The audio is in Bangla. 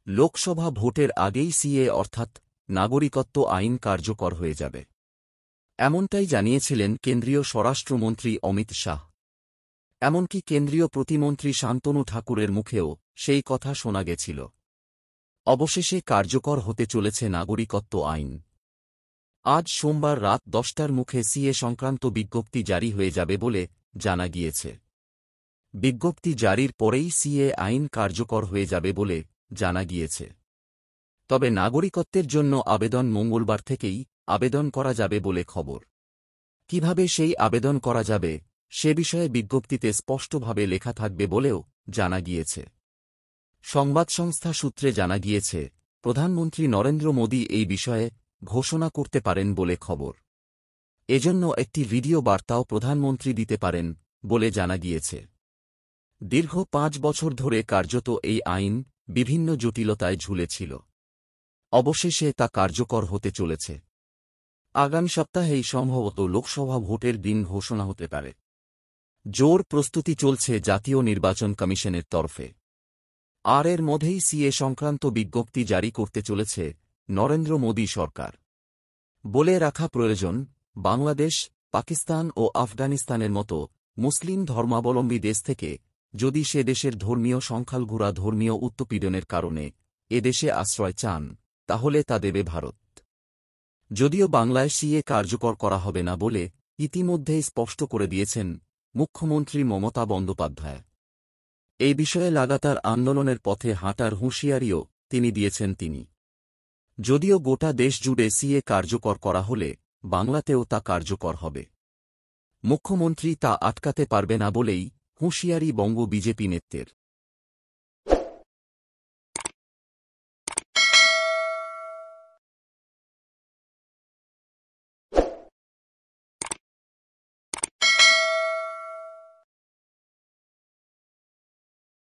লোকসভা ভোটের আগেই সিএ অর্থাৎ নাগরিকত্ব আইন কার্যকর হয়ে যাবে, এমনটাই জানিয়েছিলেন কেন্দ্রীয় স্বরাষ্ট্রমন্ত্রী অমিত শাহ। এমনকি কেন্দ্রীয় প্রতিমন্ত্রী শান্তনু ঠাকুরের মুখেও সেই কথা শোনা গেছিল। অবশেষে কার্যকর হতে চলেছে নাগরিকত্ব আইন। আজ সোমবার রাত 10টার মুখে সিএ সংক্রান্ত বিজ্ঞপ্তি জারি হয়ে যাবে বলে জানা গিয়েছে। বিজ্ঞপ্তি জারির পরেই সিএ আইন কার্যকর হয়ে যাবে বলে জানা গিয়েছে। তবে নাগরিকত্বের জন্য আবেদন মঙ্গলবার থেকেই আবেদন করা যাবে বলে খবর। কিভাবে সেই আবেদন করা যাবে সে বিষয়ে বিজ্ঞপ্তিতে স্পষ্টভাবে লেখা থাকবে বলেও জানা গিয়েছে। সংবাদ সংস্থা সূত্রে জানা গিয়েছে, প্রধানমন্ত্রী নরেন্দ্র মোদী এই বিষয়ে ঘোষণা করতে পারেন বলে খবর। এজন্য একটি ভিডিও বার্তাও প্রধানমন্ত্রী দিতে পারেন বলে জানা গিয়েছে। দীর্ঘ 5 বছর ধরে কার্যত এই আইন বিভিন্ন জটিলতায় ঝুলেছিল। অবশেষে তা কার্যকর হতে চলেছে। আগামী সপ্তাহেই সম্ভবত লোকসভা ভোটের দিন ঘোষণা হতে পারে। জোর প্রস্তুতি চলছে জাতীয় নির্বাচন কমিশনের তরফে। আর এর মধ্যেই সিএ সংক্রান্ত বিজ্ঞপ্তি জারি করতে চলেছে নরেন্দ্র মোদী সরকার। বলে রাখা প্রয়োজন, বাংলাদেশ, পাকিস্তান ও আফগানিস্তানের মতো মুসলিম ধর্মাবলম্বী দেশ থেকে যদি সে দেশের ধর্মীয় সংখ্যালঘুরা ধর্মীয় উৎপীড়নের কারণে এদেশে আশ্রয় চান, তাহলে তা দেবে ভারত। যদিও বাংলায় সিএ কার্যকর করা হবে না বলে ইতিমধ্যেই স্পষ্ট করে দিয়েছেন মুখ্যমন্ত্রী মমতা বন্দ্যোপাধ্যায়। এই বিষয়ে লাগাতার আন্দোলনের পথে হাঁটার হুঁশিয়ারিও দিয়েছেন তিনি। যদিও গোটা দেশ জুড়ে সিএ কার্যকর করা হলে বাংলাতেও তা কার্যকর হবে। মুখ্যমন্ত্রী তা আটকাতে পারবে না বলেই হুঁশিয়ারি বঙ্গ বিজেপি নেতৃত্বের।